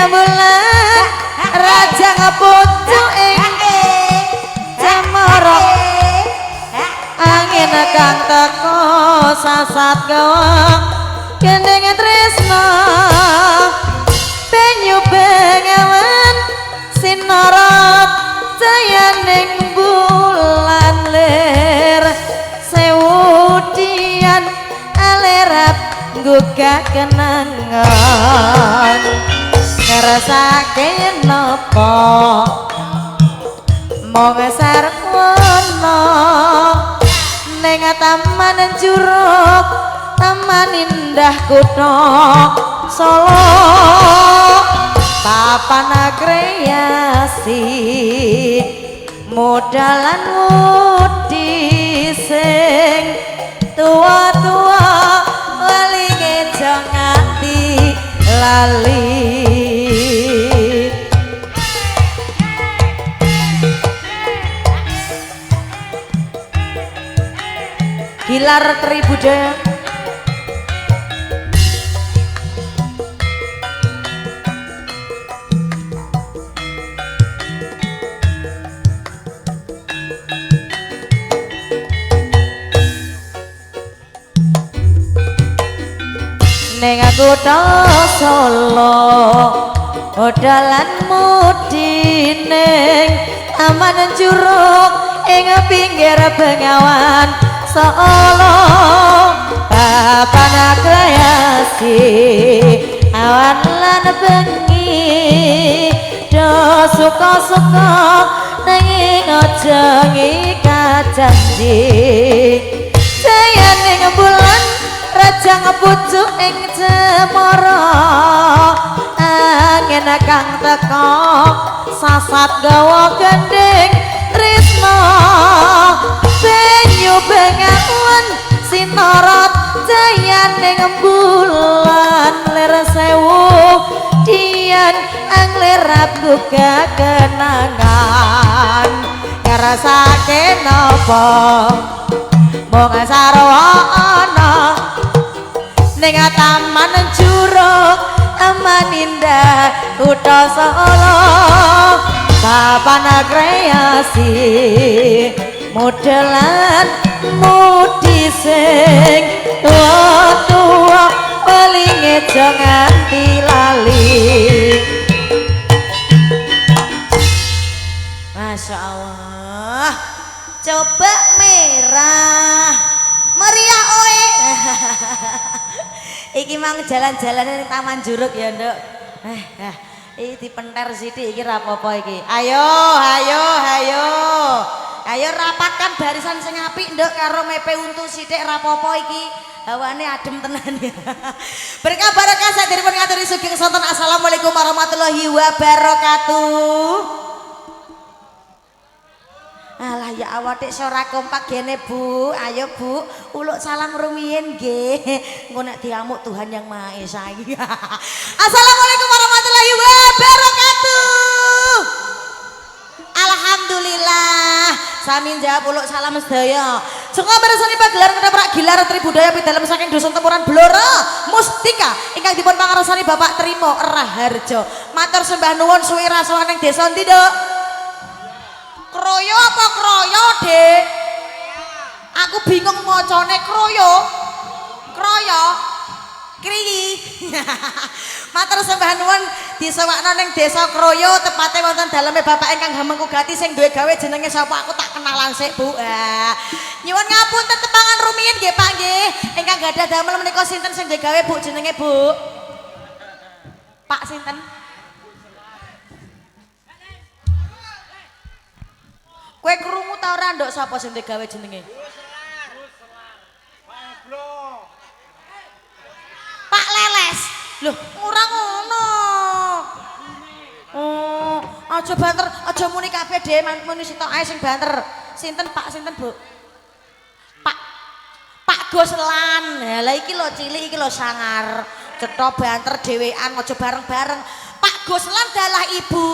bulan raja ngepucuk ing cemara angin kang teko sasat gawang gendeng tresna penyu bengawan sinarat cayaning bulan lir sewudian alerat gugah kenangan ngerasake napa mong sarwana ning taman juruk taman indah kutha Solo papan kreasi modalan mudi sing tua-tua walinge jangati lali Gilar Tribudaya ning kutha Solo dalan mudi ning taman juruk ing pinggir bengawan Solo papan kreasi awan lan bengi do suka-suka nanging aja ngikajanji sayaning bulan raja ngepucuk ing cemara angin kang teka sasat gawa gending tresna penyu bengawan sinarat cayaning bulan lir sewu dian anglerat gugah kenangan ngrasake napa mong sarwana ning taman juruk taman indah kutha Solo papan kreasi modelan mudi sing tua-tua palinge aja nganti lali. Masya Allah, coba merah meriah oe. Iki mang jalan-jalan di taman juruk ya nduk. Iki dipenter sithik iki ra apa-apa iki. Ayo, ayo, ayo. Ayo rapatkan barisan sing apik nduk karo mepe untu sithik ra apa-apa iki. Hawane adem tenan ya. Berkah barokah saderipun ngaturi sugeng sonten warahmatullahi wabarakatuh. Alah ya awak dek ora kompak gene Bu. Ayo Bu, uluk salam rumiyin nggih. Engko nek diamuk Tuhan yang Maha Esa iki. Assalamualaikum warahmatullahi wabarakatuh. Alhamdulillah. Sami njawab uluk salam sedaya. Sengko mirsani pagelaran ketoprak gilar tribudaya pidalem saking dusun Tempuran Blora Mustika ingkang dipun pangarsani Bapak Trimo Raharjo. Matur sembah nuwun suwi rasaning desa ndi, Dok? Kroyo apa kroyo, Dek? Aku bingung macane kroyo. Kroyo. Kriyi. Matur sembah nuwun disewakna ning desa Kroyo tepate wonten daleme Bapak ingkang Hamengkugati sing duwe gawe jenenge sapa aku tak kenalan sik, Bu. Nyuwun ngapunten tepangan rumiyin nggih, Pak nggih. Ingkang gadah damel menika sinten sing duwe gawe, Bu, jenenge, Bu? Pak sinten? Kowe krungu ta ora nduk sapa sing gawe jenenge? Pak Leles. Loh, ora ngono. Oh, aja banter, aja muni kabeh dhewe, muni sitok ae sing banter. Sinten Pak, sinten Bu? Pak Goslan. Lah iki lho cilik iki lho sangar. Cetha banter dhewean aja bareng-bareng. Pak Goslan dalah Ibu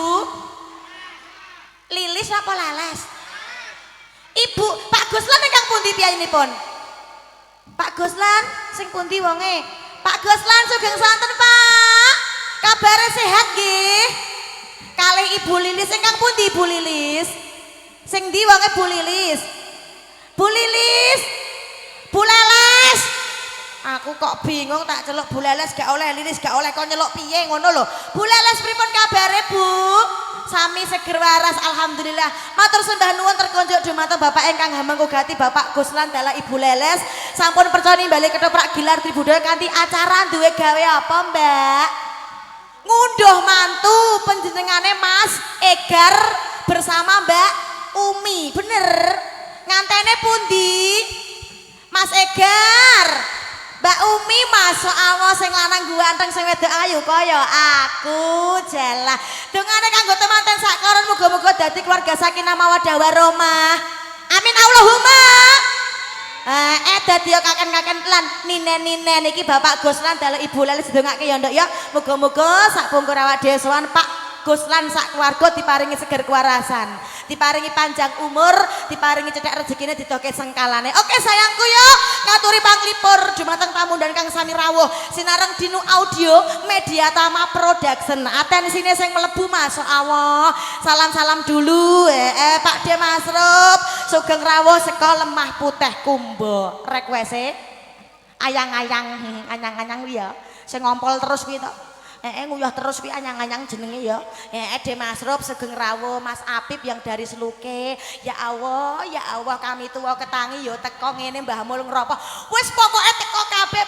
Lilis apa Leles? Ibu, Pak Goslan ingkang pundi piyayinipun? Pak Goslan sing pundi wonge? Pak Goslan sugeng santen, Pak. Kabare sehat nggih? Kalih Ibu Lilis ingkang pundi Ibu Lilis? Sing ndi wonge Bu Lilis? Bu Lilis. Bu Leles. Aku kok bingung tak celuk Bu Leles gak oleh, Lilis gak oleh, kok nyeluk piye ngono lho. Bu Leles pripun kabare, Bu? Sami seger waras alhamdulillah. Matur sembah nuwun terkonjuk dumateng Bapak ingkang Hamengkugati Bapak Goslan dalah Ibu Leles. Sampun percaya nimbali ketoprak gilar tribudaya kanthi acara duwe gawe apa, Mbak? Ngunduh mantu panjenengane Mas Egar bersama Mbak Umi. Bener? Ngantene pundi? Mas Egar. Mbak Umi masuk Allah sing lanang ganteng sing wedok ayu kaya aku jelah. Dongane kanggo temanten sakloron muga-muga dadi keluarga sakinah mawaddah warahmah. Amin Allahumma. Dadi kaken-kaken lan ninen-ninen iki Bapak Goslan dalah Ibu Leles dongake ya nduk ya. Muga-muga sak bungkur awak dhewe sowan Pak Goslan sak keluarga diparingi seger kewarasan, diparingi panjang umur, diparingi cethek rezekine ditoke sengkalane. Oke sayangku yo, ngaturi panglipur dumateng tamu dan kang sami rawuh sinareng Dinu Audio Media Tama Production. Atensine sing mlebu masuk Allah. Salam-salam dulu Pak De Masrup, sugeng rawuh saka Lemah Putih Kumbo. Requeste ayang-ayang anyang-anyang ya. Sing ngompol terus kuwi tok. Nguyuh terus kuwi anyang-anyang jenenge ya. De Masrup sugeng rawuh Mas Apip yang dari Seluke. Ya Allah kami tuwa ketangi ya teko ngene Mbah Mul ngropo. Wis pokoke teko kabeh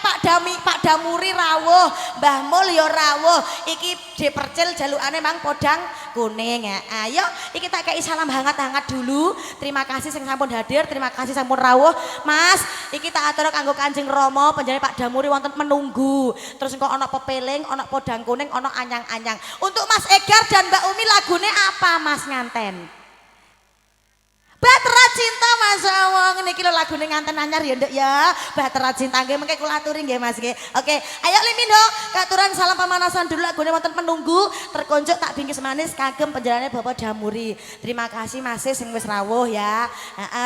Pak Damuri rawuh, Mbah Mul ya rawuh. Iki dipercil jalukane Mang Podang Kuning. Ayo iki tak kei salam hangat-hangat dulu. Terima kasih sing sampun hadir, terima kasih sampun rawuh. Mas, iki tak atur kanggo Kanjeng Rama panjenengan Pak Damuri wonten menunggu. Terus engko ana pepeling, ana podang kuning, ono anyang-anyang. Untuk Mas Egar dan Mbak Umi lagune apa Mas nganten? Bahtera Cinta Mas Awong niki lho lagune nganten anyar ya Nduk ya. Bahtera Cinta nggih mengke kula aturi nggih Mas nggih. Oke, ayo Limindo katuran salam pemanasan dulu lagune wonten menunggu terkonjuk tak bingkis manis kagem penjalanane Bapak Damuri. Terima kasih Mas sing wis rawuh ya.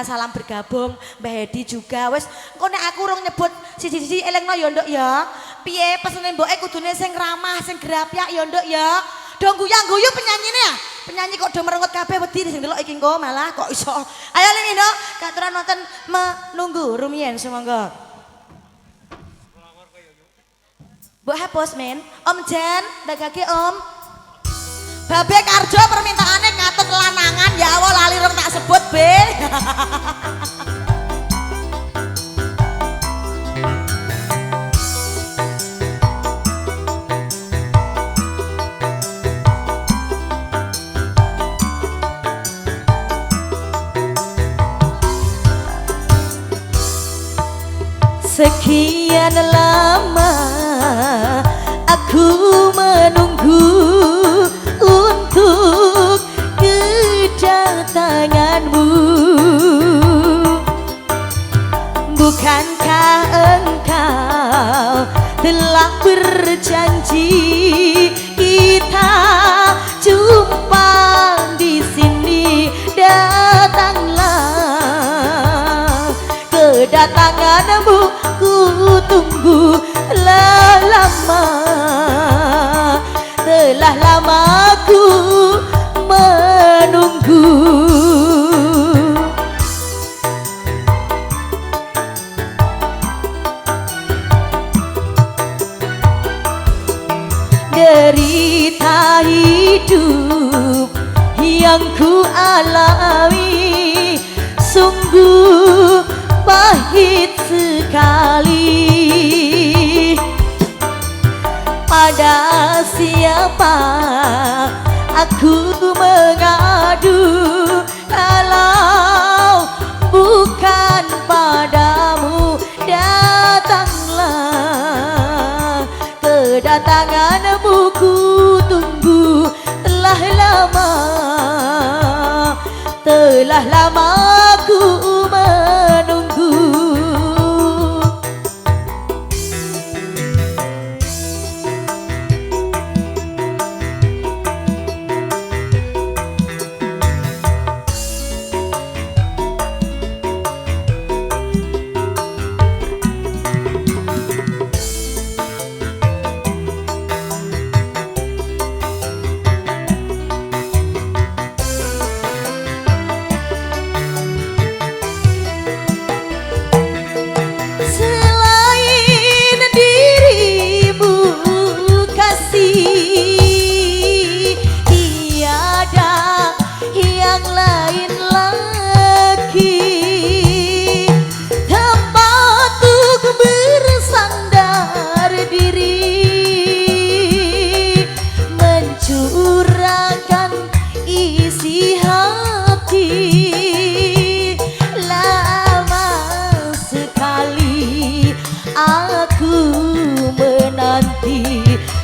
Salam bergabung Mbak Hedi juga. Wis engko nek aku urung nyebut siji-siji elingno ya Nduk ya. Piye pesene mboke kudune sing ramah, sing grapyak ya Nduk ya. Do guyang-guyu penyanyine ya. Penyanyi kok do merengut kabeh wedi sing delok iki engko malah kok iso. Ayo Limindo, katuran nonton menunggu rumiyin sumangga. Mbok hapus men. Om Jan, dagake Om. Babe Karjo permintaane katut lanangan ya Allah lali rong tak sebut, Be. Sekian lama aku menunggu kita jumpa di sini, datanglah. Kedatanganmu ku tunggu lama, telah lama ku menunggu. Derita hidup yang ku alami sungguh pahit sekali. Pada siapa aku mengadu kalau bukan padamu? Datanglah, kedatanganmu ku tunggu telah lama ku menunggu.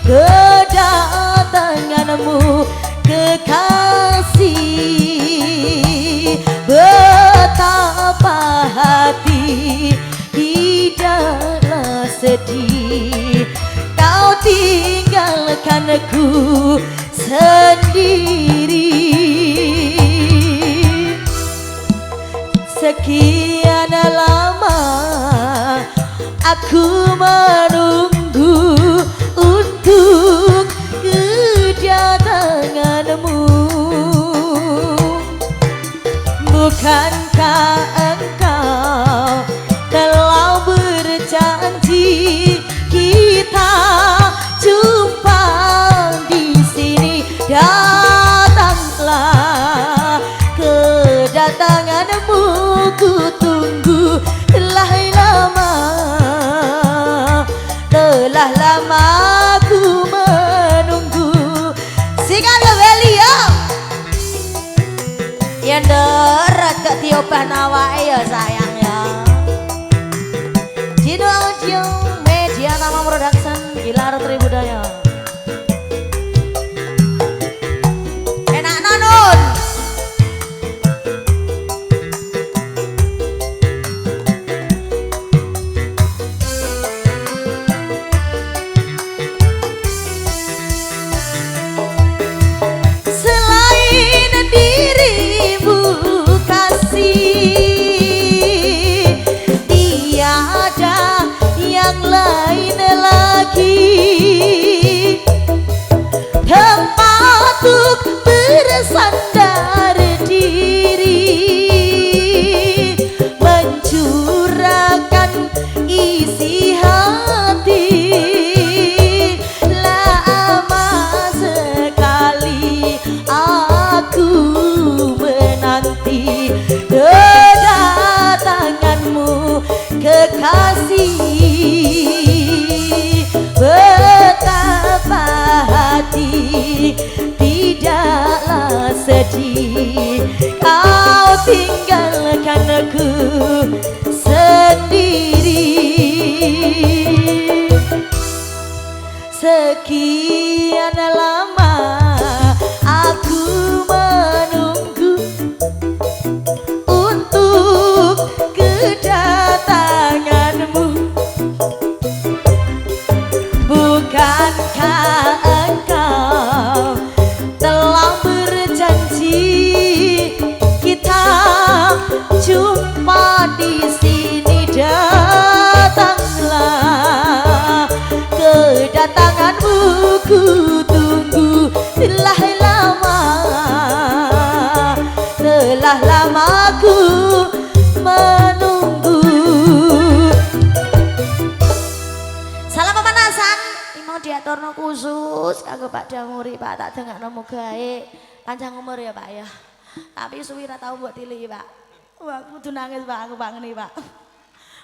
Kedatanganmu kekasih, betapa hati tidaklah sedih kau tinggalkanku sendiri. Sekian lama aku menunggu untuk kedatanganmu. Bukankah engkau telah berjanji kita jumpa di sini? Datanglah, kedatanganmu ku tunggu telah lama ku menunggu. Sikan Belia yang deret ke tiobah nawai ya sayang ya. Jino Audio Media Nama Production Gilar Tribudaya. Enak nanun. Tempat untuk bersandar diri, mencurahkan isi hati. Lama sekali aku menanti kedatanganmu kekasih. Betapa hati tidaklah sedih kau tinggalkanku sendiri. Sekian lama aku menunggu untuk kedatanganmu. Bukan Bukankah engkau telah berjanji kita jumpa di sini, datanglah kedatanganmu ku tunggu telah lama ku menunggu. Salam pemanasan mau diaturno khusus kanggo Pak Damuri, Pak, tak dengakno mugae panjang umur ya Pak ya. Tapi suwi ra tau mbok tili Pak. Wah, aku kudu nangis Pak, aku Pak ngene Pak.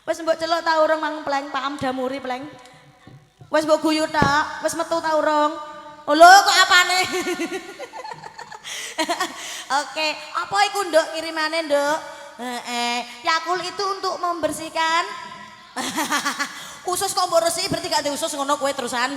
Wis mbok celuk ta urung mang pleng Pak Am Damuri pleng. Wis mbok guyu tak, wis metu ta urung? Oh lho kok apane? Oke, apa iku Nduk kirimane Nduk? Yakul itu untuk membersihkan. Usus kok mbok resiki berarti gak ada usus ngono kowe terusan.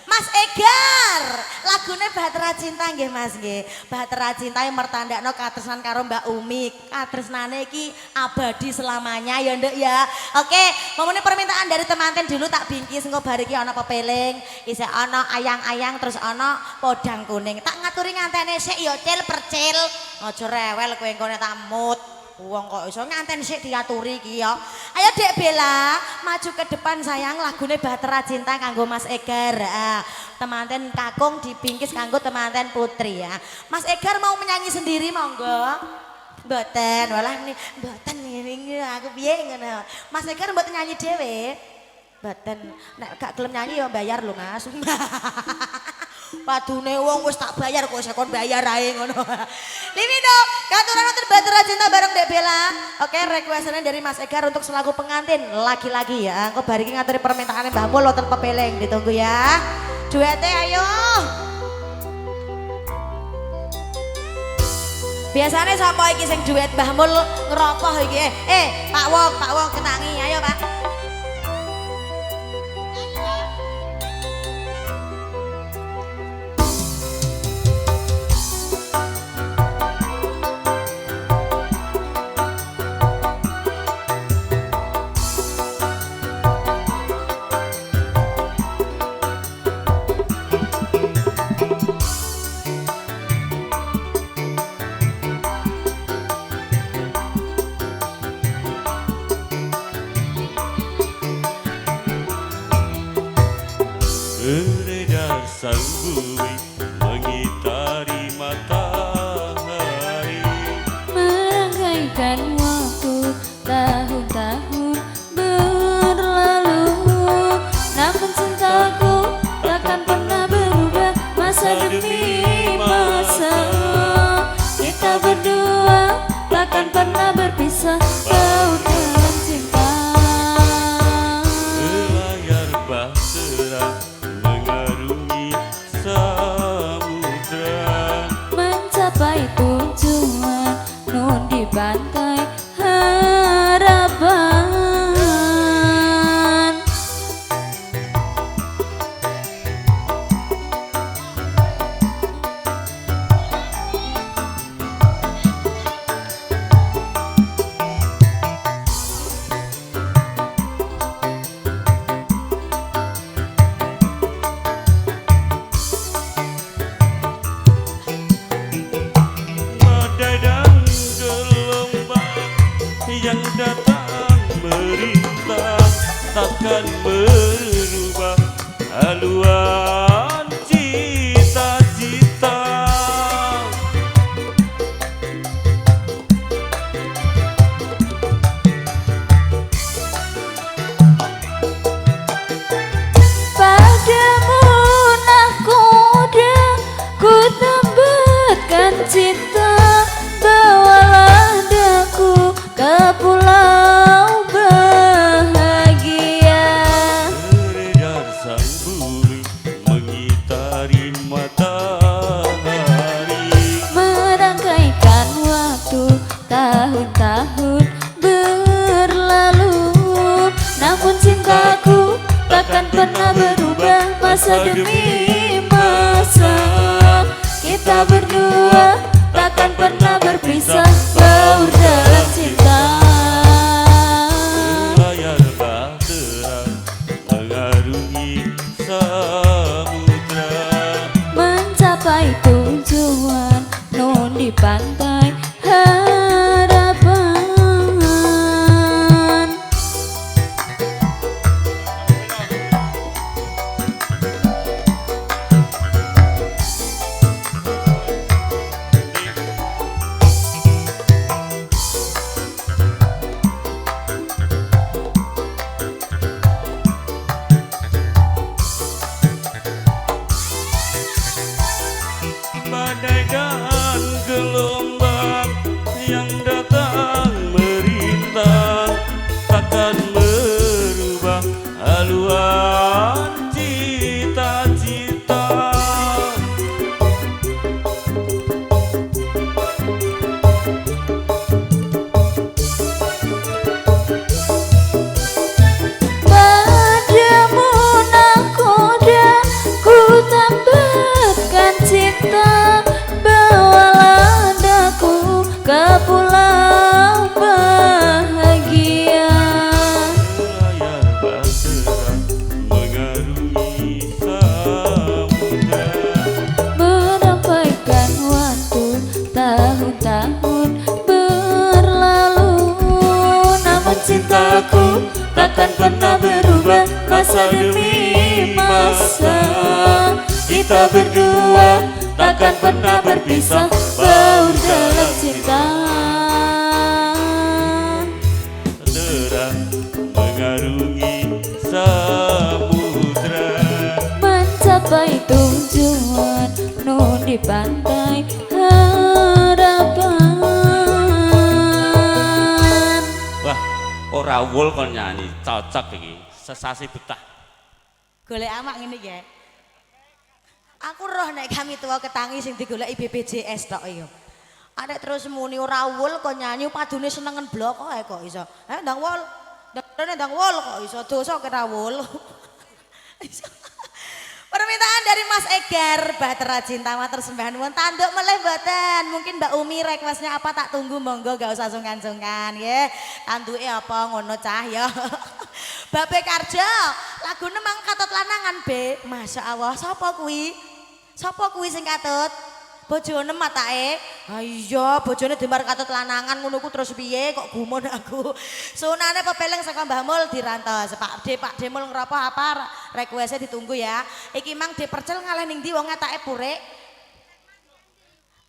Mas Egar, lagune Bahtera Cinta nggih Mas nggih. Bahtera Cinta yang mertandakno katresnan karo Mbak Umi. Katresnane iki abadi selamanya ya Nduk ya. Oke, momone permintaan dari temanten dulu tak bingkis engko bar iki ana pepeling, isih ana ayang-ayang terus ana podang kuning. Tak ngaturi ngantene sik ya Cil percil. Aja rewel kowe engko tak mut. Wong kok iso nganten sik diaturi iki ya. Ayo Dek Bella, maju ke depan sayang, lagune Bahtera Cinta kanggo Mas Egar. Temanten kakung dibingkis kanggo temanten putri ya. Mas Egar mau menyanyi sendiri monggo. Mboten, walah nih mboten ini aku piye ngono. Mas Egar mboten nyanyi dhewe. Mboten. Nek gak gelem nyanyi ya bayar lho Mas. Padune wong wis tak bayar kok sekon bayar ae ngono. Livido, katuran nonton Bahtera Cinta bareng Dek Bella. Oke, requestnya dari Mas Egar untuk selaku pengantin laki-laki ya. Engko bar iki ngaturi permintaane Mbah Mul wonten pepeleng, ditunggu ya. Duete ayo. Biasanya sapa iki sing duet Mbah Mul ngeropoh iki? Pak Wong kenangi ayo Pak. Beredar sang bumi mengitari matahari, merangkaikan waktu tahun-tahun berlalu. Namun cintaku takkan pernah berubah masa demi masa. Kita berdua takkan pernah berpisah, baur dalam cinta. Layar bahtera mengarungi samudra, Mencapai tujuan nun di pantai harapan. badai dan gelombang yang datang merintang takkan merubah haluan cita-cita. Padamu nahkoda ku tambahkan cinta. Bawalah daku ke pulau bahagia. Beredar sang bumi mengitari matahari, Merangkaikan waktu tahun-tahun berlalu. Namun cintaku takkan pernah berubah masa demi masa. Kita berdua takkan pernah berpisah, baur dalam cinta. layar bahtera mengarungi samudra. mencapai tujuan nun di pantai harapan. Badai dan gelombang yang datang merintang takkan merubah haluan cita-cita. Padamu nakoda ku tambahkan cinta, bawalah daku ke pulau bahagia. Layar bahtera mengarungi samudra, Menyampaikan waktu tahun-tahun berlalu, namun cintaku takkan pernah berubah masa demi masa. Kita berdua takkan pernah berpisah, baur dalam cinta. terang mengarungi samudra. Mencapai tujuan nun di pantai harapan. Wah, ora wul kon nyanyi, cocok iki. Sesasi betah. Golek amak ngene iki. Aku roh nek kami tua ketangi sing digoleki BPJS tok iya. Arek terus muni ora wul kok nyanyi padune senengen blok kok iso. Ndang wul. Ndang wul kok iso dosa kira wul. Permintaan dari Mas Egar, Bahtera Cinta matur sembahan nuwun tanduk meleh mboten. Mungkin Mbak Umi requestnya apa tak tunggu monggo gak usah sungkan-sungkan nggih. Tanduke apa ngono cah ya. Babe Karjo, lagune mang katut lanangan, Be. Masya Allah, sapa kuwi? Sapa kuwi sing katut? Bojone matake. Ha iya, bojone demar katut lanangan ngono ku terus piye kok gumun aku. Sunane pepeleng saka Mbah Mul dirantos. Pak D Mul ngropo apa request ditunggu ya. Iki mang D Percel ngalih ning ndi wong ngetake purek.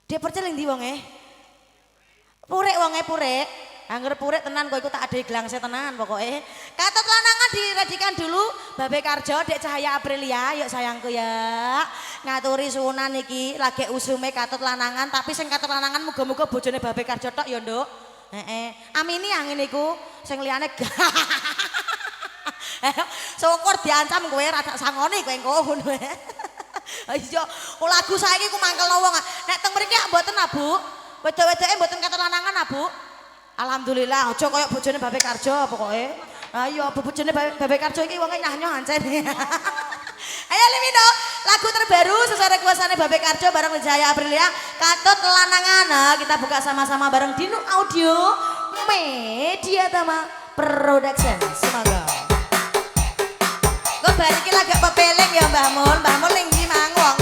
D Percel ning ndi wonge? Purek wonge purek. Angger purek tenan kok iku tak ade glangse tenan pokoke. Katut lanangan diredikan dulu Babe Karjo, Dek Cahaya Aprilia, yuk sayangku ya. Ngaturi sunan iki lagi usume katut lanangan, tapi sing katut lanangan muga-muga bojone Babe Karjo tok ya, Nduk. Heeh. Amini angin iku sing liyane. Syukur diancam kowe rada sangone kowe engko ngono. Iya, lagu saiki ku mangkelno wong. Nek teng mriki mboten Bu. Wedok-wedoke mboten katut lanangan Bu. Alhamdulillah, aja koyo bojone Babe Karjo pokoke. Ayo bojone Babe Karjo iki wonge nyah-nyah ancen. Ayo Limino, lagu terbaru sesuai requestane Babe Karjo bareng Wijaya Aprilia, Katut Lanangan. Nah, kita buka sama-sama bareng Dino Audio Media Tama Production. Semoga. Kok bariki lagi pepeleng ya Mbah Mul. Mbah Mul ning ndi mang wonge?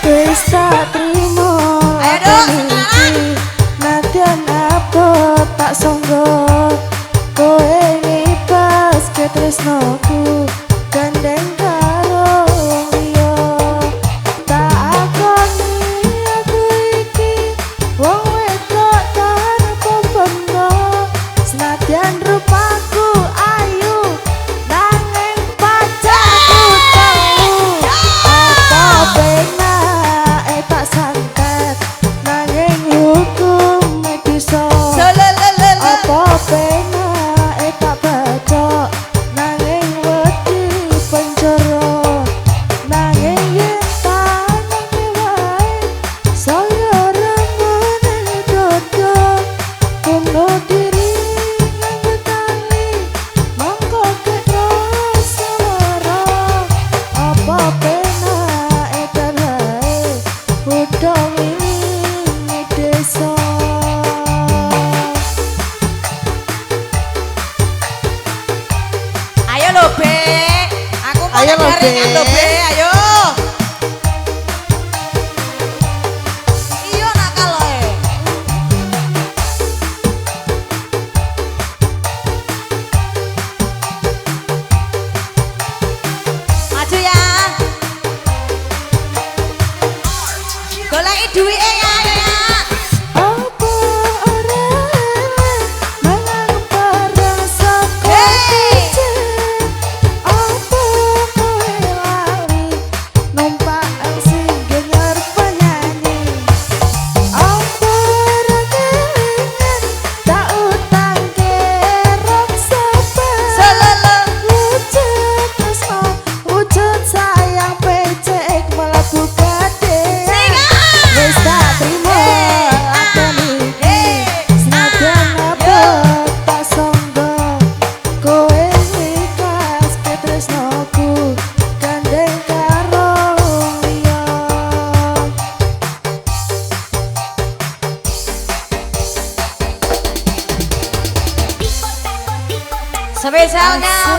Wis tak trimo iki nadyan abot tak sangga kowe nibas ketresnoku gandeng karo wong liya tak akoni aku iki wong wedok tanpa benda senadyan rupaku ayu nanging pacarku tau apa bena tak santet nanging hukum bisa apa pena tak baca nanging wedi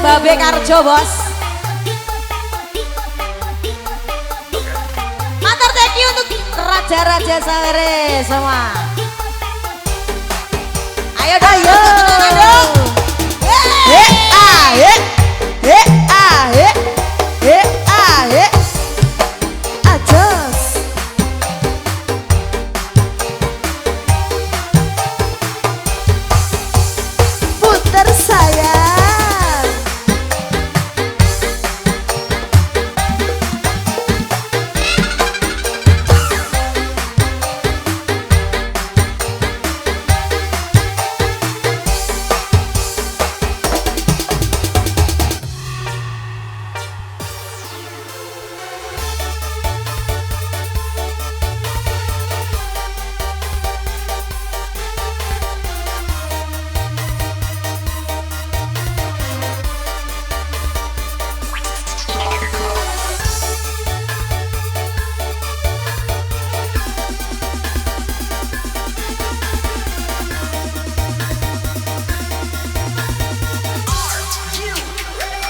Babe Karjo bos. Matur thank you untuk raja-raja Sawere semua. Ayo dong, Ayo. dong. Ajos. Puter sayang.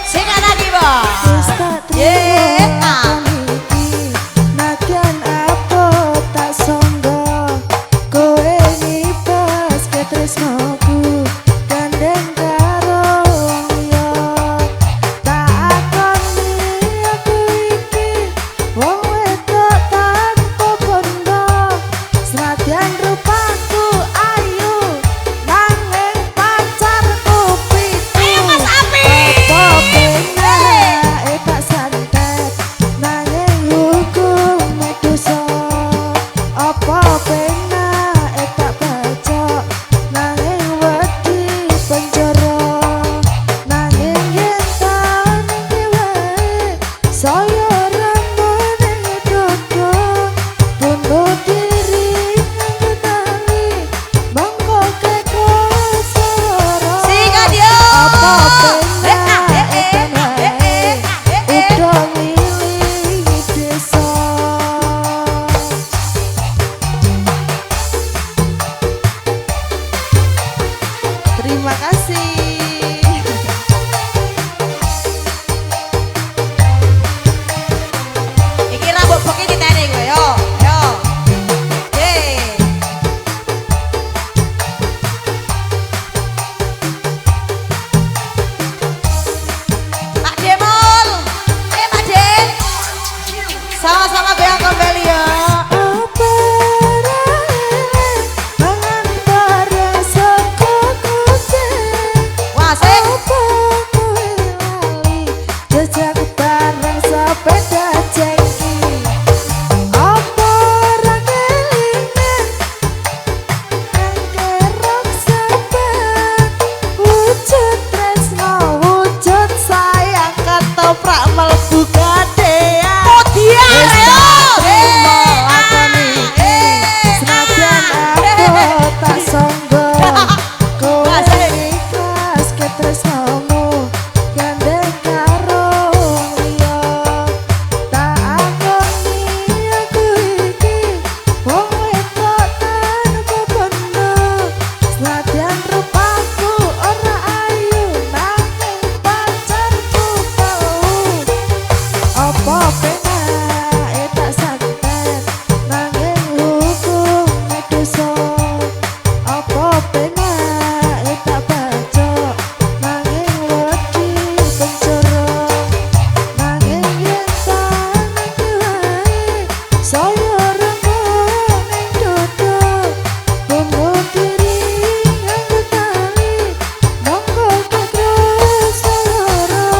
Sing lagi bos. Wis tak Yeah. trimo iki, nadyan apa tak sangga, kowe nibas ke tresnoku, gandeng karo wong liya. Tak akoni aku iki, wong wedok tanpa bondo, senadyan rupaku ayu, nanging pacarku pitu. Ayo Mas Api. Apa penake tak santet, nanging hukume dosa. Apa penake tak bacok, nanging wedi penjara. Nanging yen tak niki wae, saya ramone dodo, bunuh diri nganggo tali, monggo kekosoro. Singkat yo. Apa Eh, ah, eh, eh, penake eh, eh, eh, eh. udah ngilingi desa. Terima kasih. Iki rambut beki diteni gue yo. Yo. Yeay. Pak Demol. Ayo Pak Dem. Sama-sama biang kembali ya. Apa rae mangan bareng saka kucing. Wah, sing. Apa kowe lali jejak bareng sepeda jengki. Apa ora kelingan angkerok saban, wujud tresno wujud sayang ketoprak mlebu gadean. Dia Wis yo. tak trimo apa niki, senadyan aku tak sangga, kowe ikhlas ke tresnomu, gandeng karo wong liya. Tak akoni aku iki, wong wedok tanpa bondo, senadyan rupaku ora ayu, nanging pacarku kau. Apa penake tak santet, nanging hukume dosa. Apa penake tak bacok, nanging wedi penjara. Nanging yen tak niki wae, saya remone dodo, bunuh diri nganggo tali, monggo terus lara.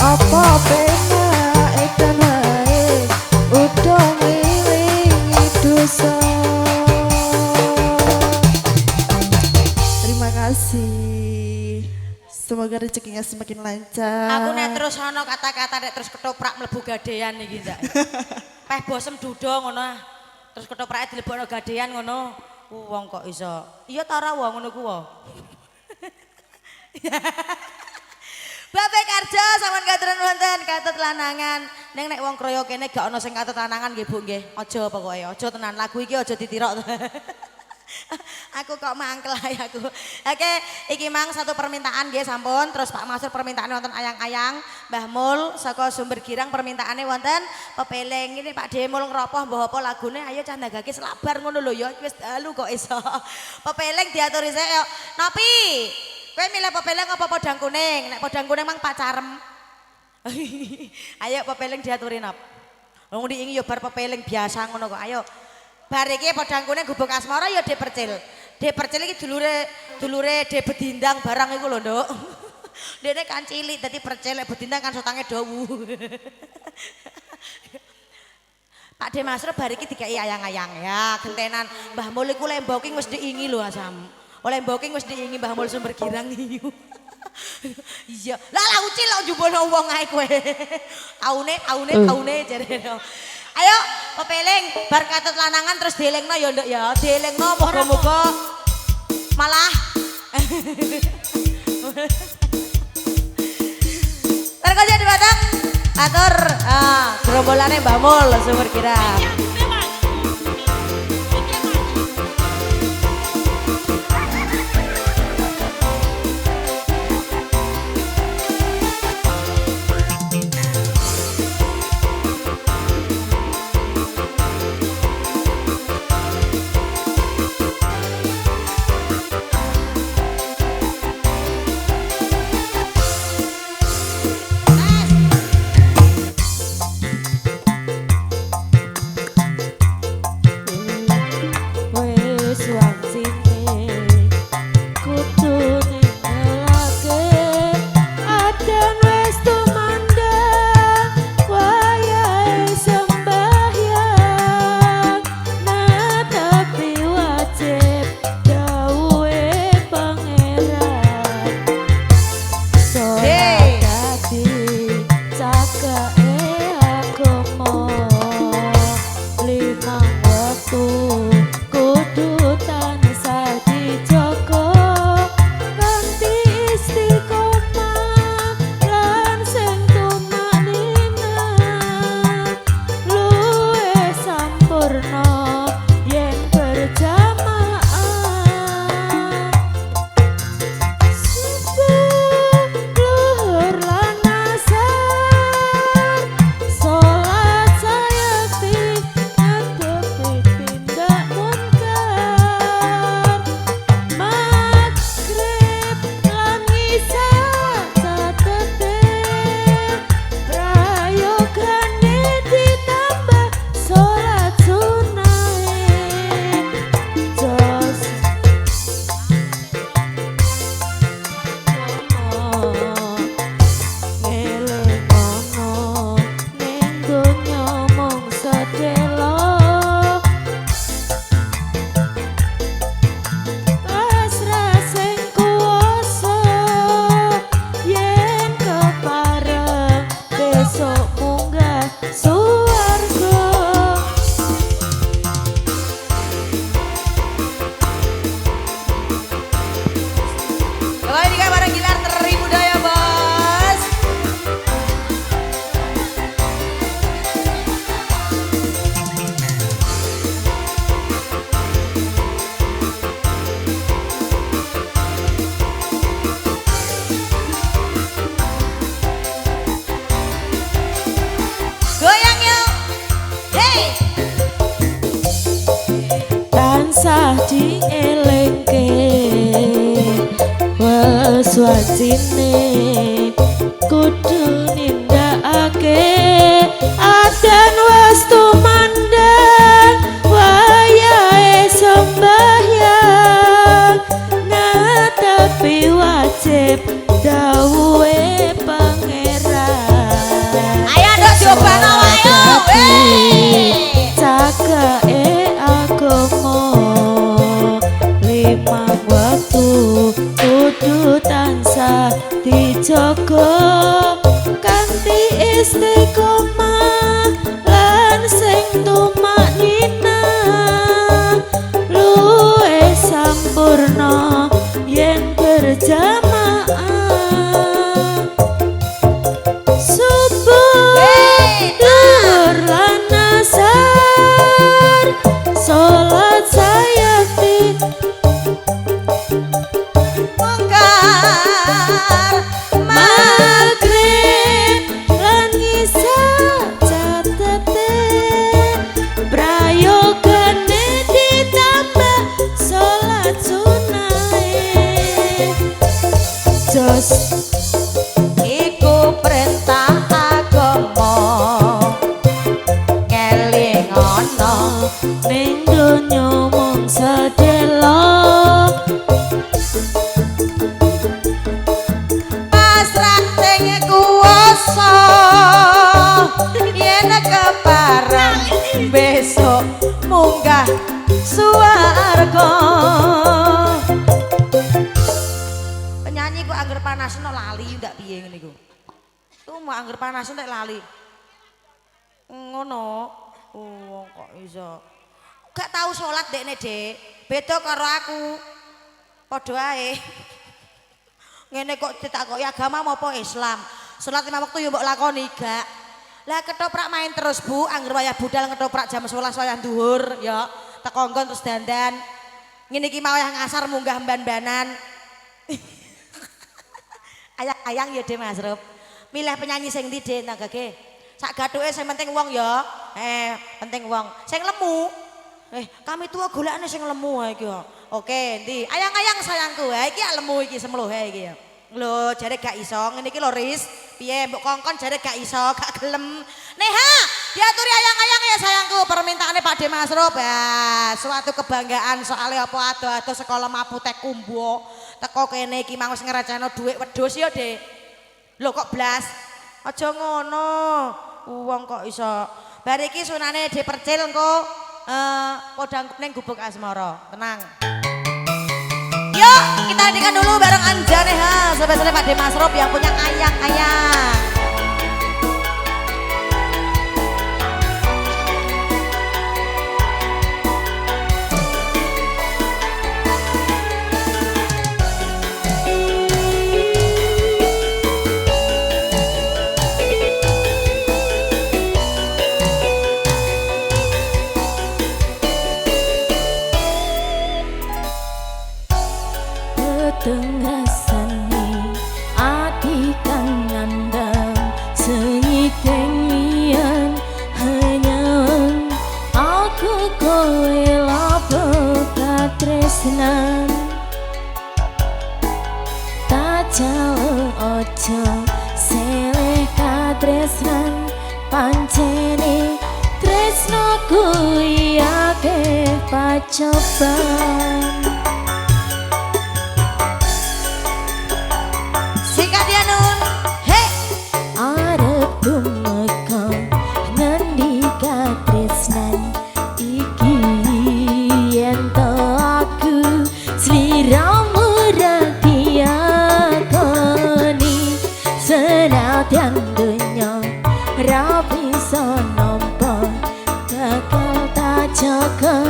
Apa penake dan wae, udah ngilingi dosa. Terima kasih. Semoga rezekinya semakin lancar. Aku nek terus ono kata-kata nek terus ketoprak mlebu gadean iki ndak. Peh bosem dudo ngono ah. Terus ketoprake dilebokno gadean ngono. Wong kok iso. Iya ta ora wong ngono ku wae. Bapak Karjo sampean katren wonten katut lanangan. Ning nek wong kroyo kene gak ono sing katut lanangan nggih Bu nggih. Aja pokoke, aja tenan lagu iki aja ditirok. Aku kok mangkel ae aku. Oke, iki mang satu permintaan nggih sampun. Terus Pak Masur permintaane wonten ayang-ayang, Mbah Mul saka Sumber Girang permintaane wonten pepeling. Ini Pak Demul ngropoh mbah apa lagune ayo cah ndagake selabar ngono lho ya wis dalu kok iso. Pepeling diaturi saya. Nopi. Kowe milih pepeling apa podang kuning? Nek podang kuning mang pacarem. Ayo pepeling diaturi nop. Wong diingi ya bar pepeling biasa ngono kok. Ayo. Bar iki podang kuning gubuk asmara ya dipercil. Dipercil iki dulure de bedindang barang iku lho, Nduk. Dene kan cilik dadi percil bedindang kan sotange dawu. Pak De Masro bar iki dikai ayang-ayang ya, gentenan Mbah Mul iku lemboking wis diingi lho asam. Oleh mboking wis diingi Mbah Mul Sumber Girang iki. Iya. Lah ucil kok jumbono wong ae kowe. Aune jarene. Ayo pepeling bar katut lanangan terus dielingno ya Nduk ya. Dielingno muga-muga malah terkojo di batang atur gerombolane Mbah Mul Sumber Girang. Tansah dielengke wes-wesine kudu nindakake adan wes tumandang wayahe sembahyang nah tapi wajib dawuhe pangeran. Ayo Nduk diobano ayo. Cakake agama limang waktu kudu tansah di bos iku perintah agama keling ana ning donya mung sedelo pasrah sing kuwasa yen kepareng besok munggah swarga penyanyi kok angger panas no lali ndak piye ngene iku tuh mau angger panas ndak lali ngono kok iso gak tau salat dekne Dek beda karo aku padha ae ngene kok ditakoki agama apa Islam salat 5 waktu yo mbok lakoni gak lah ketoprak main terus Bu angger wayah budal ketoprak jam 11 wayah duhur ya teko nggon terus dandan ngene iki mau wayah ngasar munggah mban-banan ayang ya Dek Mas Rup milih penyanyi sing ndi Dek nagake sak gathuke sing penting wong ya penting wong sing lemu kami tua golekane sing lemu ha iki oke ndi ayang-ayang sayangku ha iki lemu iki semluh ha iki ya lho jare gak iso ngene iki lho Riz piye mbok kongkon jare gak iso gak gelem Neha diaturi ayang-ayang ya sayangku permintaane Pak De Mas Rup suatu kebanggaan soalnya apa ado-ado sekolah Mapu Tek Kumbo teko kene iki mau wis ngeracano dhuwit wedhus ya Dek lho kok blas aja ngono wong kok iso bar iki sunane dipercil engko podang ning gubuk asmara tenang yuk kita hadikan dulu bareng Anja Neha spesialnya Pak De Mas Rup yang punya ayang-ayang tengah seni ati kang ngandang senyi kengian hanya aku kowe lapo katresnan tak jauh ojo seleh katresnan pancene tresno kuwi akeh pacoban tiang dunya rapi sonompo bakal tak jaga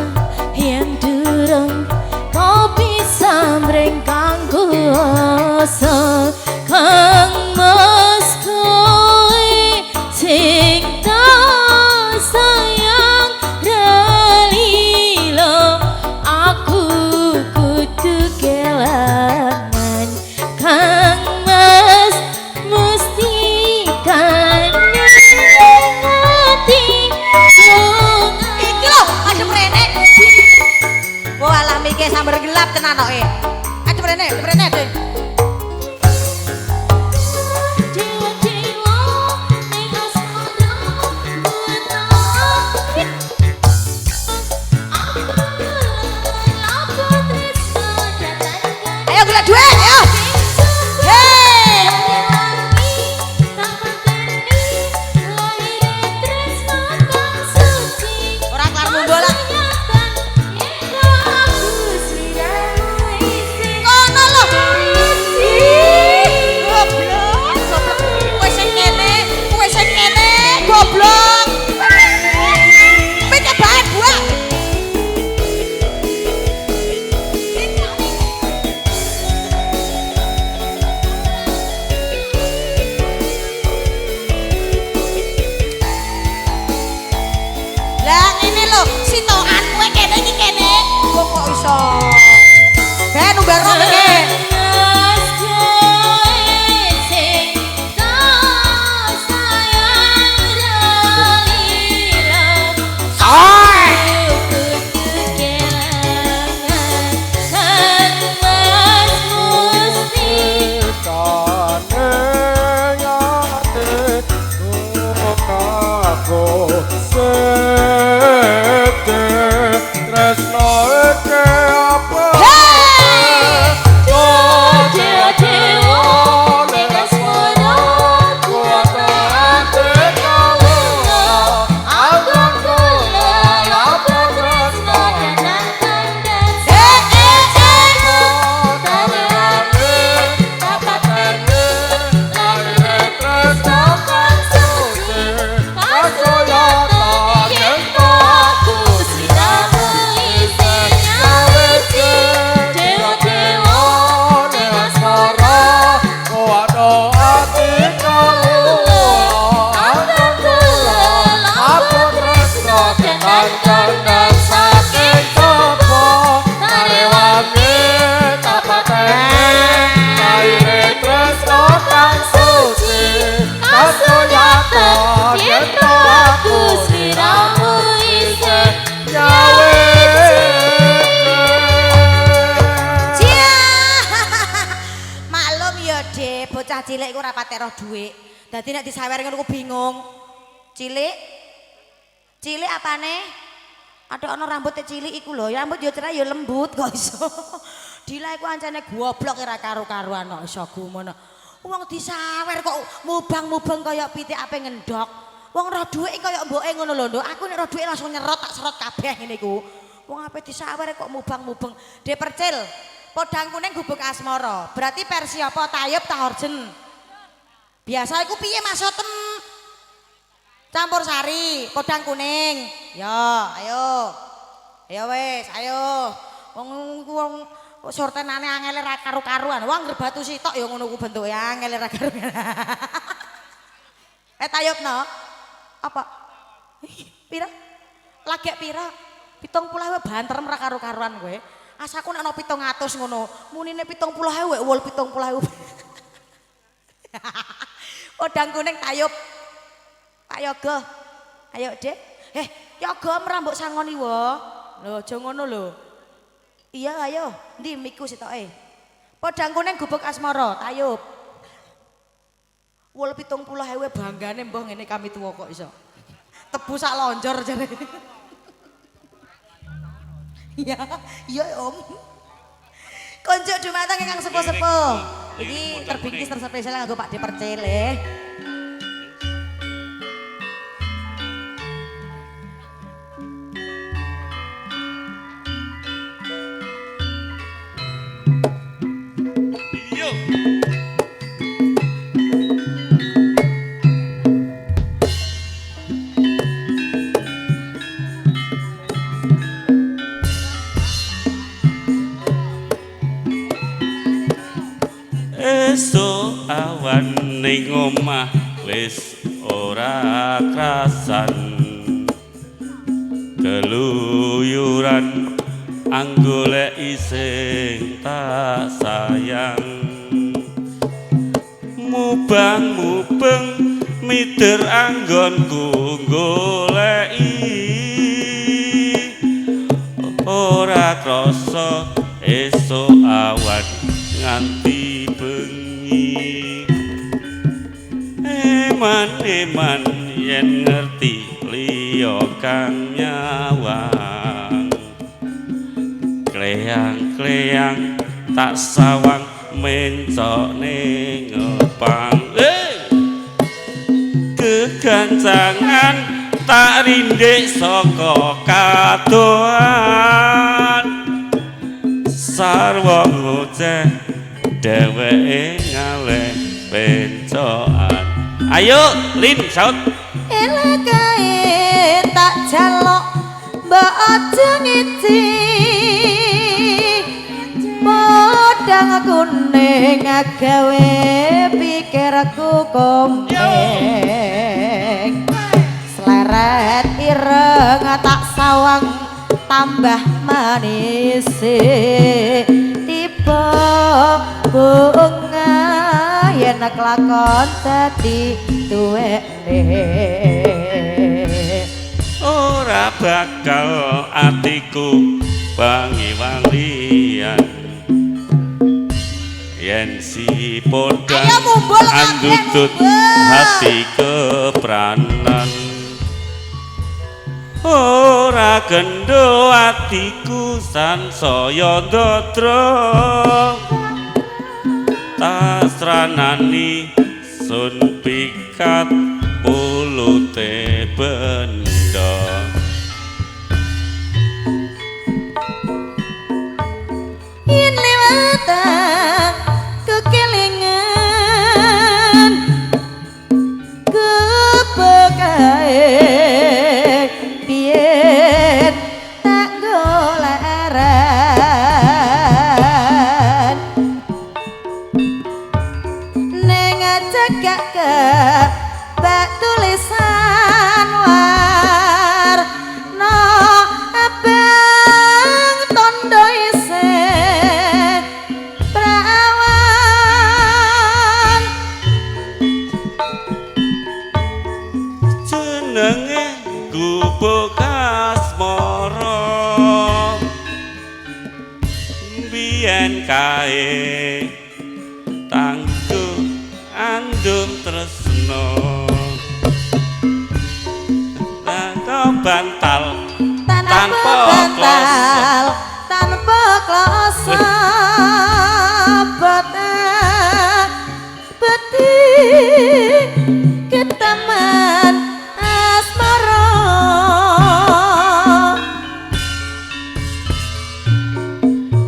yang durung kau bisa merengkang kuasa kang mas kowe sing tak sayang relilo aku kudu kelangan kang mas sambar gelap tenan kok aduh mrene deh ayo gula duit ayo orang kelar mundur lah goblok pecah banget gua lah ini loh si toan kue kene iki kene gua kok iso kayak numbar iki aku sliramu isih nyawe Cia. Maklum ya, Dek, bocah cilik iku ora patek roh dhuwit. Dadi nek disawer ngono ku bingung. Cilik? Cilik apane? Ada ana rambutnya cilik iku lho, rambut yo cerah yo lembut kok iso. Dila iku ancane goblok ora karo-karuan kok iso gumono. Wong disawer kok mubang-mubang kaya pitik ape ngendhok. Wong roh dhuwit kaya mboke ngono lho, Nduk. Aku nek roh dhuwit langsung nyerot tak serot kabeh ngene iku. Wong ape disawer kok mubang-mubang. Dhe percil. Podang kuning gubuk asmara. Berarti versi apa? Tayub ta orjen? Biasa iku piye maksutem? Campur sari, podang kuning. Ya, ayo. Ya wis, ayo. Wong sortenane angel ra karu-karuan. Wong ngerbatu sitok ya ngono ku bentuke angel ra karuan. Tayubno. Apa? Pira? Lagek pira? 70.000 banterem ra karu-karuan kowe. Asaku nek ana 700 ngono. Munine 70.000 wol 70.000. Podang kuning tayub. Pak Yoga. Ayo, Dek. Yoga merambuk sangoni wo. Lho, aja ngono lho. Iya, ayo. Ndi miku sitoke. Podang kuning gubuk asmara, tayub. Wol 70.000 banggane mbah ngene kami tuwa kok iso. Tebu sak lonjor jare. Iya, iya Om. Konjuk dumateng ingkang sepuh-sepuh. Iki terbingkis terspesial nganggo Pak De Percil Esuk awan ning omah wis ora krasan keluyuran anggoleki sing tak sayang mubang-mubeng mider anggonku goleki ora krasa esuk awan nganti bengi eman yen ngerti liya kang nyawang kleyang-kleyang tak sawang mencok ning ngepang kegancangan tak rindik saka kadohan sarwa ngoceh dheweke ngaleh pencokan ayo Lin saut elakae tak jaluk mbok aja ngiti podang kuning gawe pikirku komeng sleret ireng tak sawang tambah manis tiba bunga yen kelakon dadi tuwekne ora bakal atiku wangi-wangian yen si podang Ayo mumbul kabeh, andutut mumbul. hati kepranan ora gendho atiku sansaya ndadra tasranani sun pikat pulute benda yen liwatan kekelingan kepekae biyen tak golaran ning cekak gubuk asmara biyen kae tangguh andum tresno tanpa bantal tanpa bantal tanpa klosa beti ke taman asmara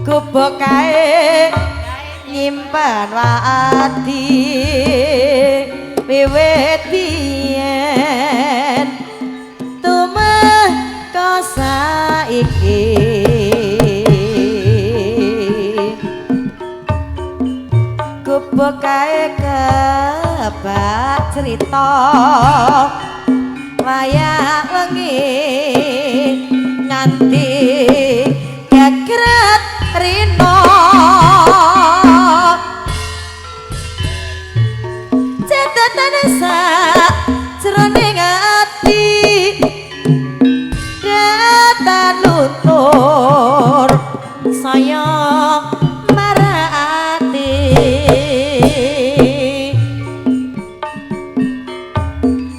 gubuk kae nyimpen wadi wiwit biyen tumeka saiki gubuk kae kebak cerita wayah wengi nganti gegret rino catatan sak jroning ati datan lutur saya marati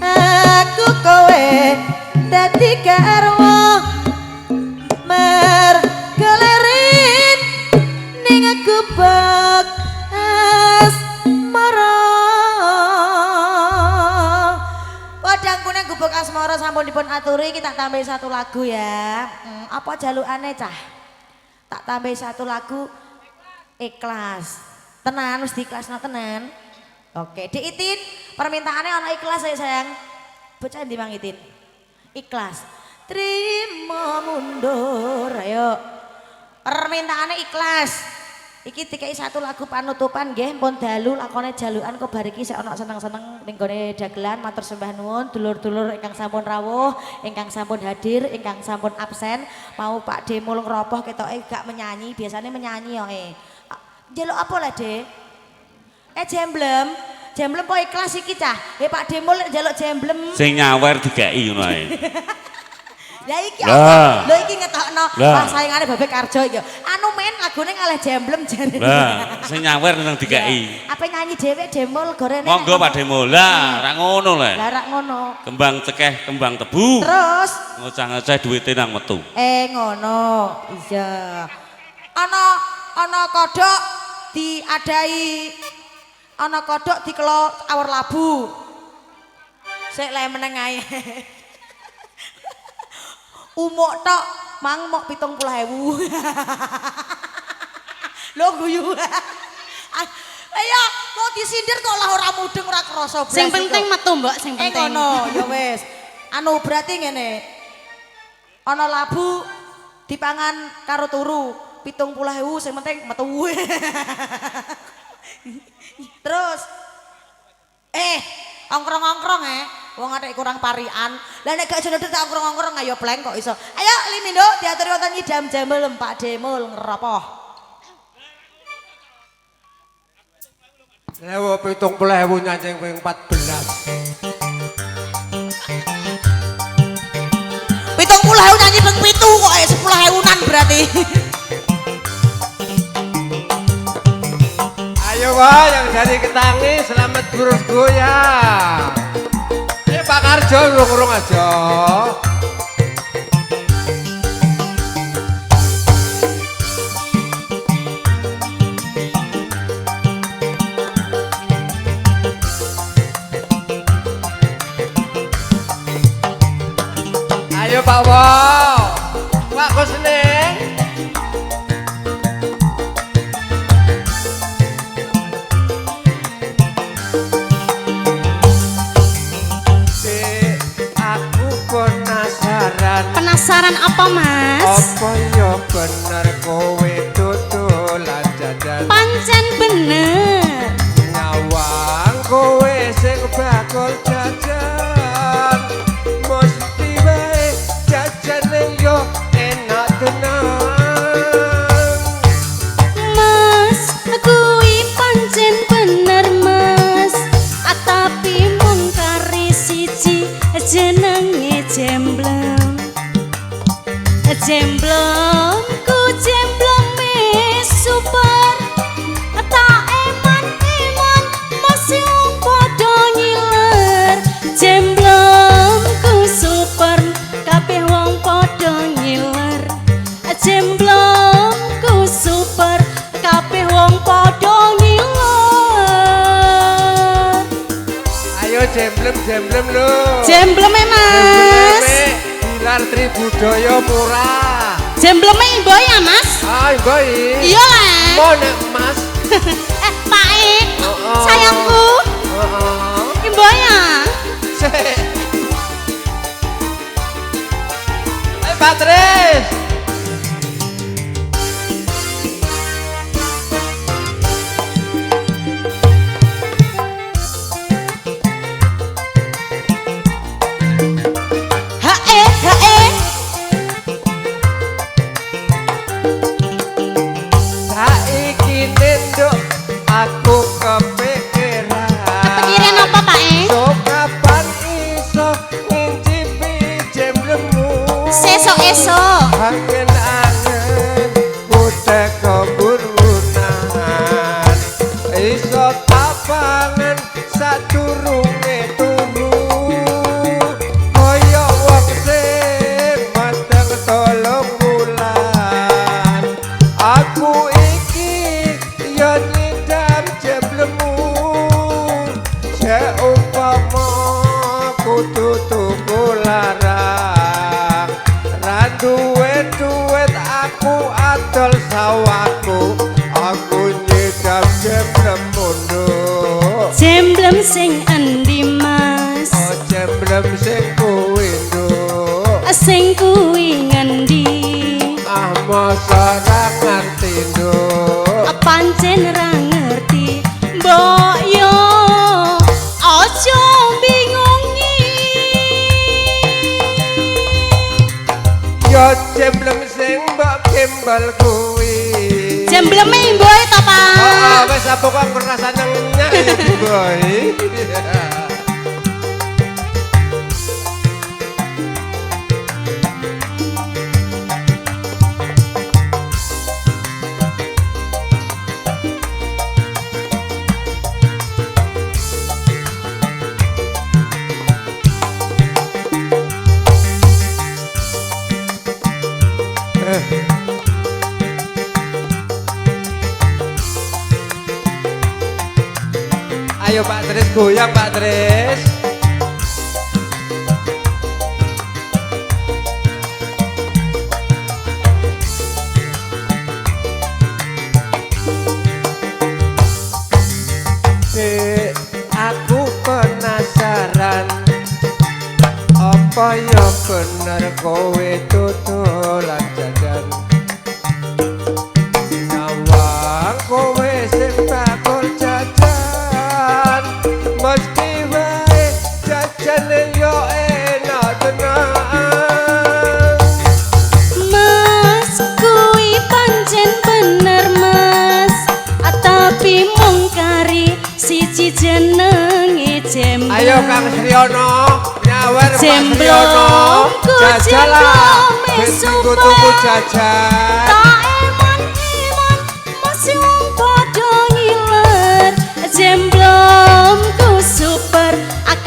aku kowe dadi garwa mergelerin ning gubuk asmara wadang kuning gubuk asmara sampun dipun aturi kita tambah satu lagu ya apa jalukane cah tak tambah satu lagu ikhlas tenan mesti ikhlas tenan oke diitin permintaannya ana ikhlas ya sayang bocah ndi Mang Itin ikhlas terima mundur ayo permintaannya ikhlas iki dikai satu lagu panutupan nggih pun dalu lakone jalukan kok bariki sik ana seneng-seneng ning gone dagelan matur sembah nuwun dulur-dulur ingkang sampun rawuh ingkang sampun hadir ingkang sampun absen mau Pak Demul ngeropoh ketoke gak menyanyi biasanya menyanyi yo njaluk apa lah De jemblem jemblem po ikhlas iki cah Pak Demul njaluk jemblem sing nyawer digeki ngono ae lah iki apa? Lho iki ngetokno wah saingane Bebek Karjo iki. Anu men lagune ngalih jemblem jane. Lah, sing nyawer nang dikeki. Apa nyanyi dhewe Demul gorene. Monggo Pak Demul. Lah, ra ngono le. Lah ra ngono. Kembang cekeh, kembang tebu. Terus ngocah-ngocah duwite nang metu. Ngono. Iya. Ana kodhok diadai ana kodhok dikelo awur labu. Sik le meneng ae. Umuk tok mang mok 70.000. Lho guyu. Ayo mau disindir kok lah ora mudeng ora krasa blas. Sing penting metu Mbok, sing penting. Ngono ya wis. Anu berarti ngene. Ana labu dipangan karo turu 70.000 sing penting metu. Terus ongkrong-ongkrong wong arek kurang parian. Lah nek gak jenenge tak ongkrong-ongkrong ayo pleng kok iso. Ayo Limindo diaturi wonten idam jambel Pak Demul ngeropoh. Lewo 70.000 nyanjing ping 14. 70.000 nyanyi ping 7 kok 10.000-an berarti. Ayo wah yang dari Ketangi selamat burus goyang. Pak Karjo urung-urung aja. Ayo Pak Wo. Pak Kusne. Penasaran apa Mas? Apa ya bener kowe dodolan jajan? Pancen bener. Nyawang kowe sing bakul jajan. Mesti wae jajane yo enak tenan. Mas, kuwi pancen bener Mas. Tapi mung kari siji jenenge jemblem. Jemblemku jembleme super tak eman-eman masih padha ngiler. Jemblemku super kabeh wong padha ngiler. Jemblemku super kabeh wong padha ngiler. Ayo jemblem lho. Jembleme Mas. Gilar Tribudaya murah. Jembleme imbo ya Mas? Ah, boy. Iya lah. Mau nek Mas. Pak E, Oh. sayangku, Heeh. imbo ya. Pak Tris. Hae, hae. Saiki nduk aku kepikiran. Kepikiran apa Pak E? So kapan iso ngincipi jemblemu? Sesok-esok. Angen-angen kuda keburunan. Iso tapangan sadurunge turu. Kaya wong sing mateng 3 wulan. Aku iki ya nyidam jemblemu. Seumpama kudu tuku larang. Ra duwe duit aku adol sawahku. Aku nyidam jemblem munduk. Jemblem sing endi Mas? Oh jemblem sing kuwi nduk. Sing kuwi ngendi? Ah masa ra ngerti nduk. Pancen ra ngerti. Mbok yo aja bingungi. Yo jemblem sing mbok kembal kuwi. Jembleme imbo ta Pak? Oh, wis apa kok ngrasane nyak ya boy. Ayo Pak Tris goyang Pak Tris. Aku penasaran apa ya bener kowe dodolan jajan. Nawang kowe sing bakul jajan. Mesti wae jajane yo enak tenan. Mas, kuwi pancen bener Mas. Tapi mung kari siji jenenge jemblem. Ayo Kang Sriono nyawer Pak Jemblem Sriono. ku Jajalah jemblem ben super. tuku jajan. Tak eman-eman masih wong padha ngiler. Jemblemku super,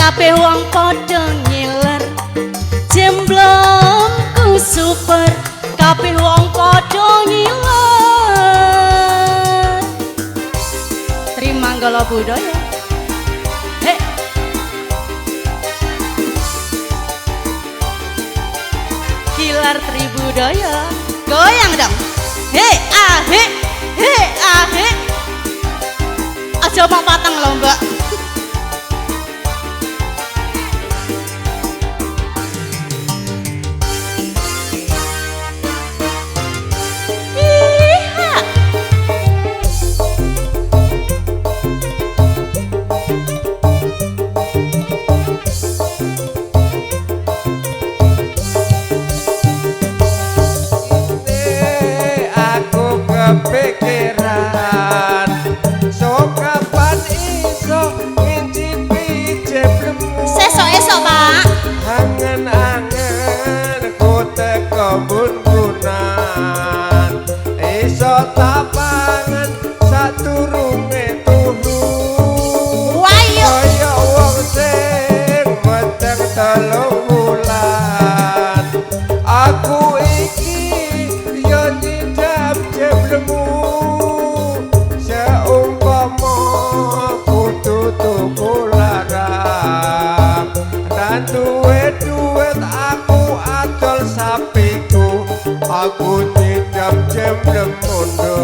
kabeh wong padha ngiler. Jemblemku super, kabeh wong padha ngiler. Terima Manggala budaya. Hei. Gilar Tribudaya. Goyang dong. Hei, he. Hei, he. Aja mau patang lho, Mbak. Kepikiran so kapan iso ngincipi jeblemu. Sesok-esok, Pak. Angen-angen ku teko bun aku iki yo nyidam jemblemu seumpama kudu tuku larang dan duwe duit aku adol sapiku aku nyidam jemblem mondo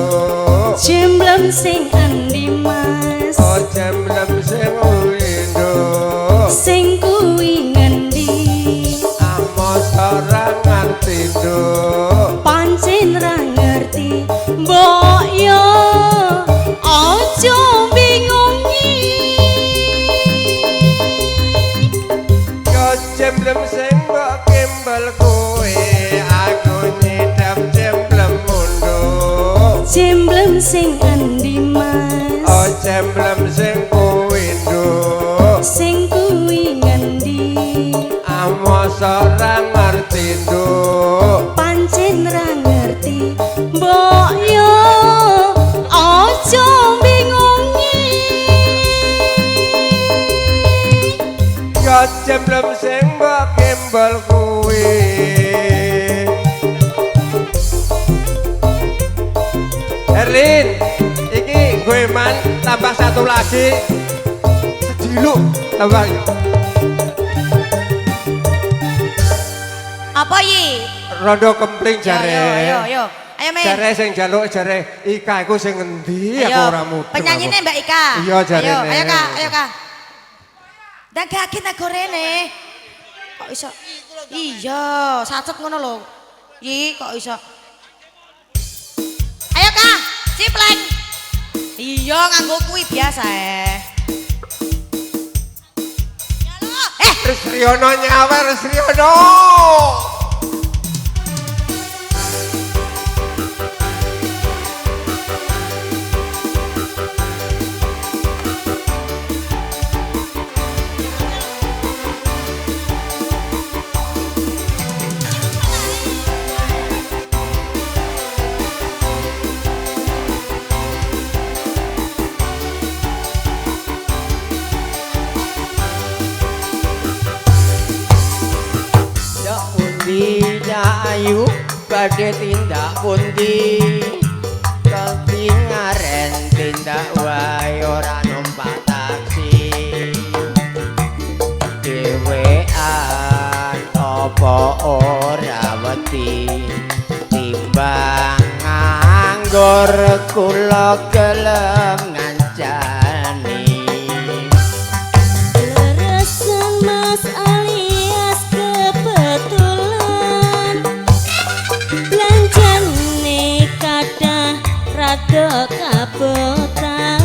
Jemblem sing endi Mas oh jemblem sing windo sing kuwi ngendi amos ora ngerti nduk pancen ra ngerti mbok yo aja bingungi yo jemblem sing mbok kembel kowe aku nyidam jemblem mondo Jemblem sing endi Mas oh jemblem sing kowe nduk sing kuwi ngendi amos ora ngerti nduk pancen ra ngerti mbok yo aja bingungi yo jemblem sing mbok kembel kowe Erlin, iki gue man tambah satu lagi sediluk tambah Apa yi? rondo kempling jare Yo. Ayo men. jare sing jaluk jare Ika iku sing ngendi aku ora mudeng Penyanyine Mbak Ika. Iya, jarene. Ayo Kak. Dagake tak gorene. Kok iso? Iya, sacet ngono lho. Yi, kok iso? Ayo Kak, cipleng. Iya, nganggo kuwi biasa Res Riono nyawer Res Riono ayu badhe tindak pundi kepingaren tindak wae ora numpak taksi dhewean apa ora wedi timbang nganggur kula gelem ngancani Leresan Mas alias kebetulan belanjane kadah rada kabotan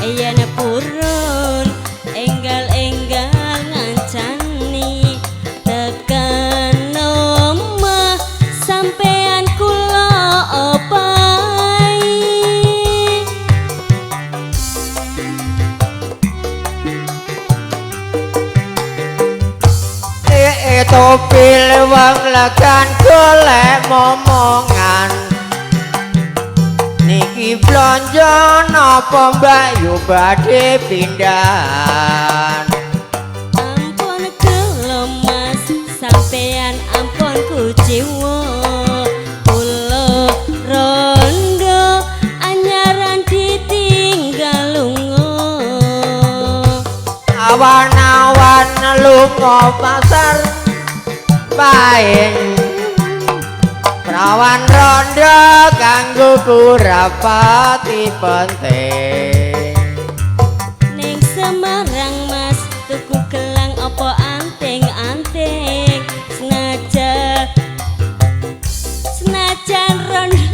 yen purun enggal-enggal ngancani tekan omah sampean kula opai topil wong legan golek momongan niki blonjo napa Mbak Yu badhe pindahan ampun kula Mas sampean ampun kuciwa kula rondo anyaran ditinggal lunga awan-awan lunga pasar paing prawan rondo kanggo kurapati penting ning Semarang Mas tuku gelang apa anting-anting senajan rondo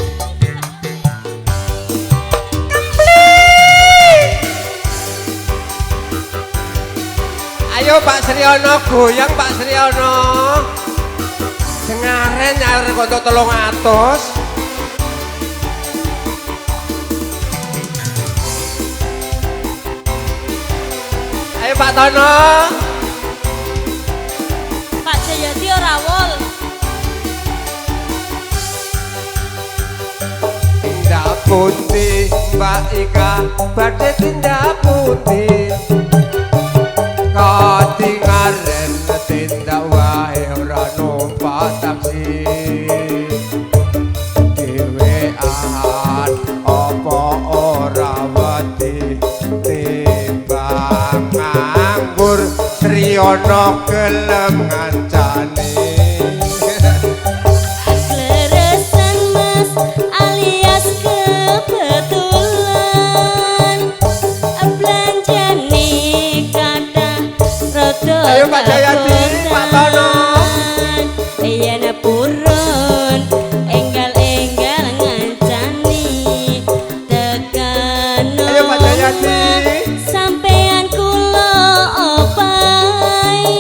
ayo Pak Sriono goyang Pak Sriono Sengaren nyawer kontok 300 ayo Pak Tono Pak Jayadi ora wol tindak pundi Mbak Ika badhe tindak pundi katingaren tindak wae ora numpak ana gelem ngancani Kleresan mas alias kebetulan belanjane kathah rada Ayo Pak Jayadi, Pak Tono. yen purun enggal-enggal ngancani tekano Ayo Pak Jayadi. sampean kula opae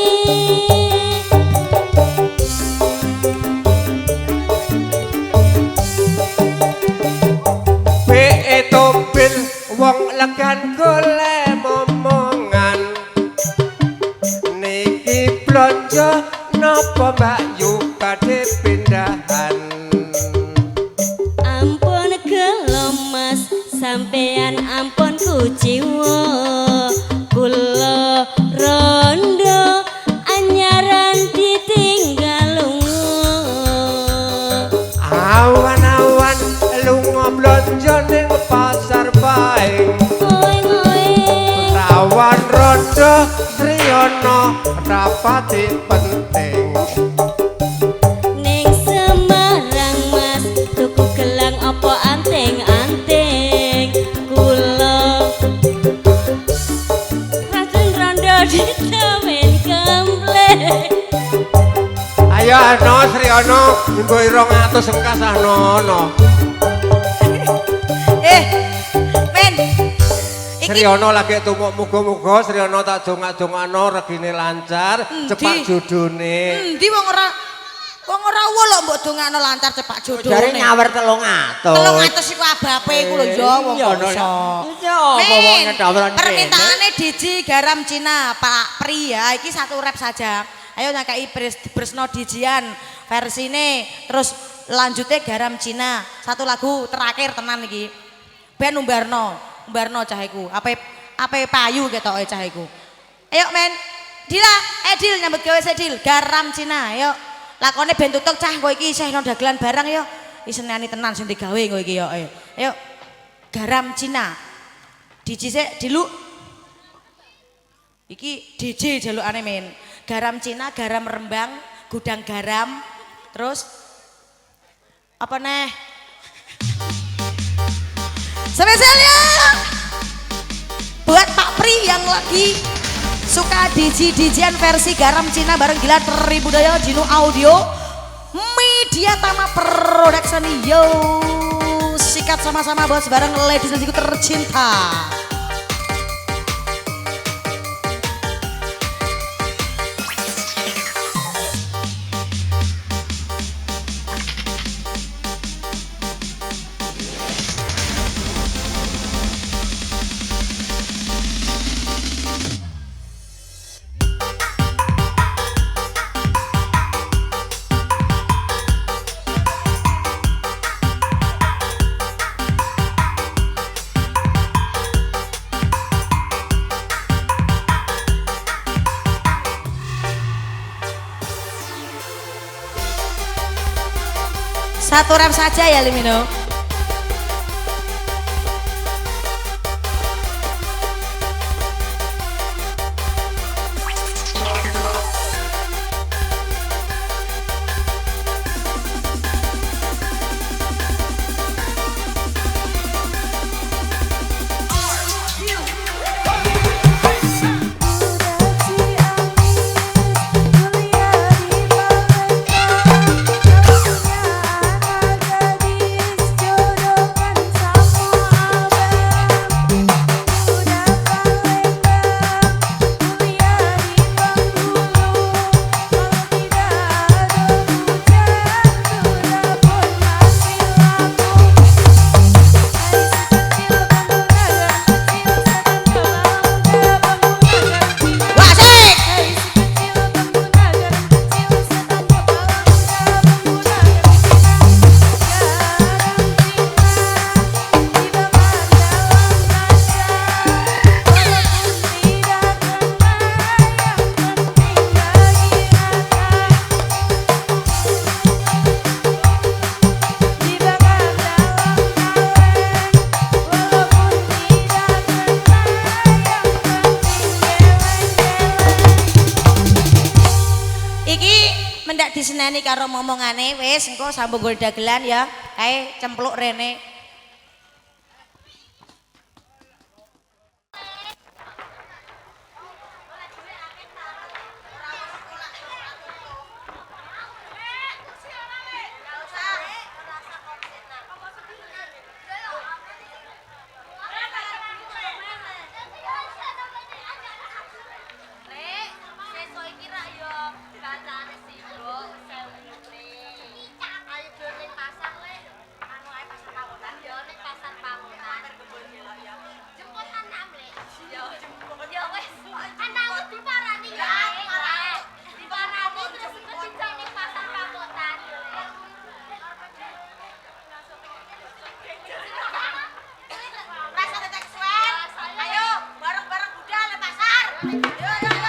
Be tobil wong legan golek momongan niki blonjo napa Mbak Yu badhe pindahan ampun gelem mas sampean ampun kuciwa kula rondo anyaran ditinggal lunga awan-awan lunga blonjo ning pasar Paing rawan rondo Triyono rapati penting ning Semarang mas tuku gelang apa anting-anting kula raden rondo ditamen kamplek ayo ano Triyono mbok 200 engkas ano Men. Iki Sriono lagi tumuk muga-muga Sriono tak dongak-dongakno regine lancar, cepak judune. endi wong ora wolok mbok dongakno lancar cepak jodone. Jare nyawer 300. 300 iku abape iku lho ya wong Iya, no, iso. iya, apa wong ngedaweran kene. Permintaane Diji garam Cina, Pak Pri ya. Iki satu rap saja. Ayo nyakai Bresno Dijian versine terus lanjutnya garam Cina. Satu lagu terakhir tenan iki. Ben Umbarno caheku. Ape payu ketoke caheku. Ayo men. Dila, Edil nyambut gawe Sedil, garam Cina. Ayo. Lakone ben tutuk cah kowe iki isih ono dagelan barang yo. Isenani tenan sing digawe kowe iki yo. Ayo. Garam Cina. Diji sik diluk. Iki DJ jalukane men. Garam Cina, garam Rembang, gudang garam. Terus apa neh? Spesialnya buat Pak Pri yang lagi suka DJ-DJan versi garam Cina bareng Gila Tribudaya Jinu Audio Media Tama Production. Yo sikat sama-sama bos bareng ladies ladiesku tercinta. Satu rap saja ya Limino. diseneni karo momongane wis engko sambung gol dagelan ya. Kae cempluk rene. Ayo, bareng-bareng budal pasar. Yo yo.